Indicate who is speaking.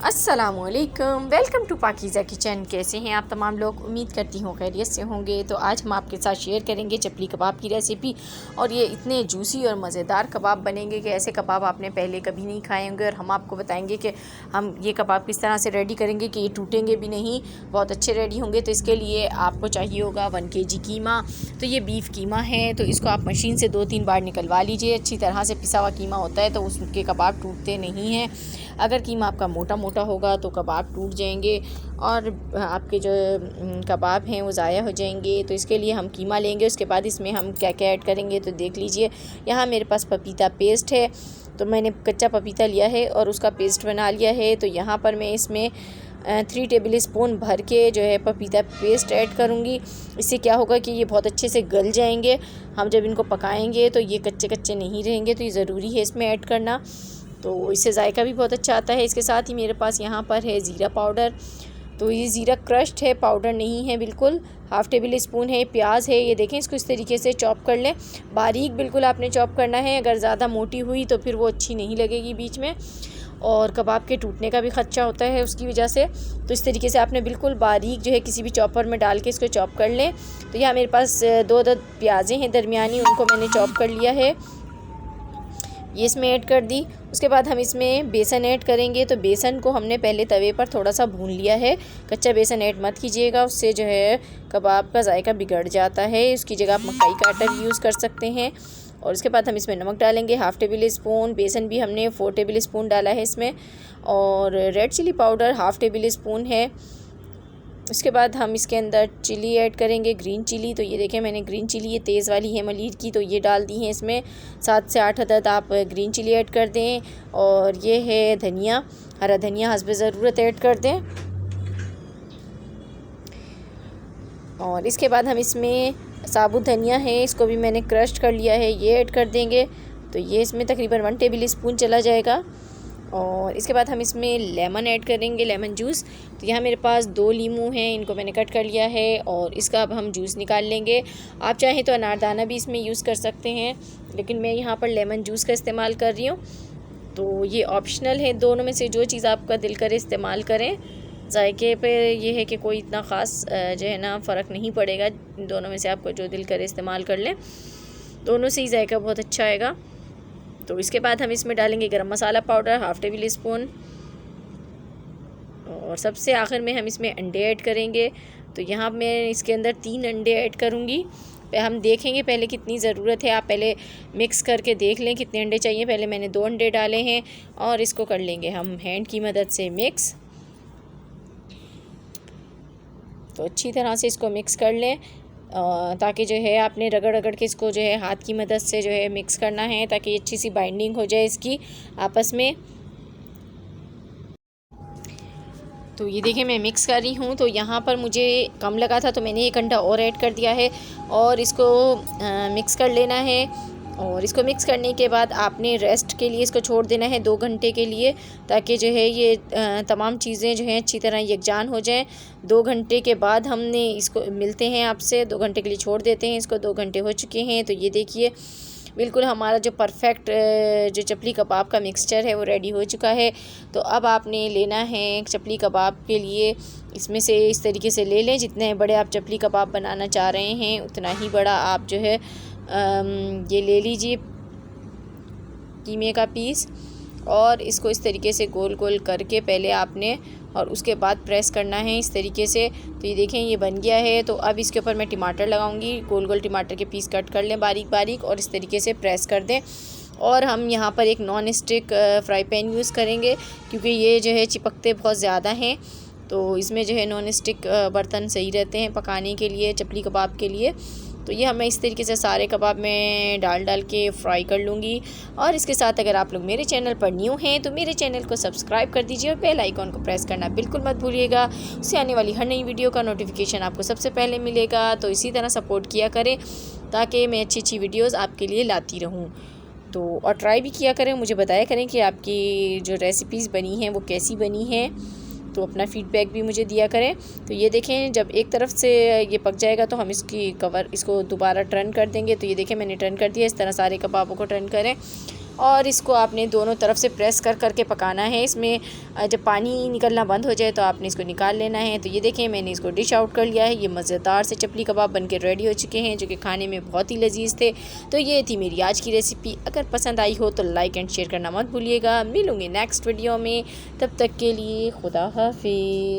Speaker 1: अस्सलामुअलैकुम, welcome to Pakeezah kitchen. कैसे हैं आप तमाम लोग? उम्मीद करती हूँ खैरियत से होंगे। तो आज हम आपके साथ शेयर करेंगे चपली कबाब की रेसिपी। और ये इतने जूसी और मज़ेदार कबाब बनेंगे कि ऐसे कबाब आपने पहले कभी नहीं खाए होंगे। और हम आपको बताएंगे कि हम ये कबाब किस तरह से रेडी करेंगे कि ये टूटेंगे भी नहीं, बहुत अच्छे रेडी होंगे। तो इसके लिए आपको चाहिए होगा 1 kg कीमा। तो ये बीफ कीमा है, तो इसको आप मशीन से 2-3 बार निकलवा लीजिए। अच्छी तरह से पिसा हुआ कीमा होता है तो उसके कबाब टूटते नहीं हैं। अगर कीमा आपका मोटा मोटा होगा तो कबाब टूट जाएंगे और आपके जो कबाब हैं वो ज़ाया हो जाएंगे। तो इसके लिए हम कीमा लेंगे। उसके बाद इसमें हम क्या क्या ऐड करेंगे तो देख लीजिए। यहाँ मेरे पास पपीता पेस्ट है, तो मैंने कच्चा पपीता लिया है और उसका पेस्ट बना लिया है। तो यहाँ पर मैं इसमें 3 टेबल स्पून भर के जो है पपीता पेस्ट ऐड करूँगी। इससे क्या होगा कि ये बहुत अच्छे से गल जाएंगे। हम जब इनको पकाएंगे तो ये कच्चे कच्चे नहीं रहेंगे, तो ये ज़रूरी है इसमें ऐड करना। तो इससे जायका भी बहुत अच्छा आता है। इसके साथ ही मेरे पास यहाँ पर है ज़ीरा पाउडर। तो ये ज़ीरा क्रश्ड है, पाउडर नहीं है बिल्कुल। 1/2 टेबल स्पून है। प्याज है, ये देखें, इसको इस तरीके से चॉप कर लें। बारीक बिल्कुल आपने चॉप करना है। अगर ज़्यादा मोटी हुई तो फिर वो अच्छी नहीं लगेगी बीच में, और कबाब के टूटने का भी ख़दशा होता है उसकी वजह से। तो इस तरीके से आपने बिल्कुल बारीक जो है किसी भी चॉपर में डाल के इसको चॉप कर लें। तो यहाँ मेरे पास 2 अदद प्याज़ें हैं दरमियानी, उनको मैंने चॉप कर लिया है, ये इसमें ऐड कर दी। उसके बाद हम इसमें बेसन ऐड करेंगे। तो बेसन को हमने पहले तवे पर थोड़ा सा भून लिया है। कच्चा बेसन ऐड मत कीजिएगा, उससे जो है कबाब का जायका बिगड़ जाता है। उसकी जगह आप मकई का आटा भी यूज़ कर सकते हैं। और उसके बाद हम इसमें नमक डालेंगे 1/2 टेबल स्पून। बेसन भी हमने 4 टेबल स्पून डाला है इसमें। और red chilli powder 1/2 table spoon है। उसके बाद हम इसके अंदर चिली ऐड करेंगे, ग्रीन चिली। तो ये देखें, मैंने ग्रीन चिली ये तेज़ वाली है मलीर की, तो ये डाल दी है इसमें। 7 से 8 अदद आप ग्रीन चिली ऐड कर दें। और ये है धनिया, हरा धनिया हस्ब ज़रूरत ऐड कर दें। और इसके बाद हम इसमें साबुत धनिया है, इसको भी मैंने क्रश कर लिया है, ये ऐड कर देंगे। तो ये इसमें तकरीबन 1 टेबल स्पून चला जाएगा। और इसके बाद हम इसमें लेमन ऐड करेंगे, लेमन जूस। तो यहाँ मेरे पास 2 लीमू हैं, इनको मैंने कट कर लिया है और इसका अब हम जूस निकाल लेंगे। आप चाहें तो अनारदाना भी इसमें यूज़ कर सकते हैं, लेकिन मैं यहाँ पर लेमन जूस का इस्तेमाल कर रही हूँ। तो ये ऑप्शनल है, दोनों में से जो चीज़ आपका दिल करे इस्तेमाल करें। जायके पे ये है कि कोई इतना ख़ास जो है ना फ़र्क नहीं पड़ेगा, दोनों में से आपको जो दिल करे इस्तेमाल कर लें, दोनों से ही जायका बहुत अच्छा आएगा। तो इसके बाद हम इसमें डालेंगे गरम मसाला पाउडर 1/2 टेबल स्पून। और सबसे आखिर में हम इसमें अंडे ऐड करेंगे। तो यहाँ मैं इसके अंदर 3 अंडे ऐड करूँगी। हम देखेंगे पहले कितनी ज़रूरत है, आप पहले मिक्स करके देख लें कितने अंडे चाहिए। पहले मैंने 2 अंडे डाले हैं और इसको कर लेंगे हम हैंड की मदद से मिक्स। तो अच्छी तरह से इसको मिक्स कर लें, ताकि जो है आपने रगड़ रगड़ के इसको जो है हाथ की मदद से जो है मिक्स करना है, ताकि अच्छी सी बाइंडिंग हो जाए इसकी आपस में। तो ये देखिए मैं मिक्स कर रही हूँ। तो यहाँ पर मुझे कम लगा था तो मैंने 1 अंडा और ऐड कर दिया है और इसको मिक्स कर लेना है। और इसको मिक्स करने के बाद आपने रेस्ट के लिए इसको छोड़ देना है 2 घंटे के लिए, ताकि जो है ये तमाम चीज़ें जो हैं अच्छी तरह यकजान हो जाएं। 2 घंटे के बाद हमने इसको मिलते हैं आपसे, 2 घंटे के लिए छोड़ देते हैं इसको। 2 घंटे हो चुके हैं। तो ये देखिए बिल्कुल हमारा जो परफेक्ट जो चपली कबाब का मिक्सचर है वो रेडी हो चुका है। तो अब आपने लेना है चपली कबाब के लिए, इसमें से इस तरीके से ले लें। जितने बड़े आप चपली कबाब बनाना चाह रहे हैं उतना ही बड़ा आप जो है ये ले लीजिए कीमे का पीस। और इसको इस तरीके से गोल गोल करके पहले आपने, और उसके बाद प्रेस करना है इस तरीके से। तो ये देखें ये बन गया है। तो अब इसके ऊपर मैं टमाटर लगाऊंगी, गोल गोल टमाटर के पीस कट कर लें बारीक बारीक और इस तरीके से प्रेस कर दें। और हम यहाँ पर एक non stick fry pan use करेंगे, क्योंकि ये जो है चिपकते बहुत ज़्यादा हैं। तो इसमें जो है नॉन स्टिक बर्तन सही रहते हैं पकाने के लिए, चपली कबाब के लिए। तो ये मैं इस तरीके से सारे कबाब में डाल के फ्राई कर लूँगी। और इसके साथ अगर आप लोग मेरे चैनल पर न्यू हैं तो मेरे चैनल को सब्सक्राइब कर दीजिए और बेल आइकॉन को प्रेस करना बिल्कुल मत भूलिएगा। उससे आने वाली हर नई वीडियो का नोटिफिकेशन आपको सबसे पहले मिलेगा। तो इसी तरह सपोर्ट किया करें ताकि मैं अच्छी अच्छी वीडियोज़ आपके लिए लाती रहूँ। तो और ट्राई भी किया करें, मुझे बताया करें कि आपकी जो रेसिपीज़ बनी हैं वो कैसी बनी हैं। तो अपना फ़ीडबैक भी मुझे दिया करें। तो ये देखें जब एक तरफ से ये पक जाएगा तो हम इसको दोबारा टर्न कर देंगे। तो ये देखें मैंने टर्न कर दिया, इस तरह सारे कबाबों को टर्न करें। और इसको आपने दोनों तरफ से प्रेस कर करके पकाना है। इसमें जब पानी निकलना बंद हो जाए तो आपने इसको निकाल लेना है। तो ये देखें मैंने इसको डिश आउट कर लिया है। ये मज़ेदार से चपली कबाब बनके रेडी हो चुके हैं जो कि खाने में बहुत ही लजीज़ थे। तो ये थी मेरी आज की रेसिपी। अगर पसंद आई हो तो लाइक एंड शेयर करना मत भूलिएगा। मिलूँगी नेक्स्ट वीडियो में, तब तक के लिए खुदा हाफिज़।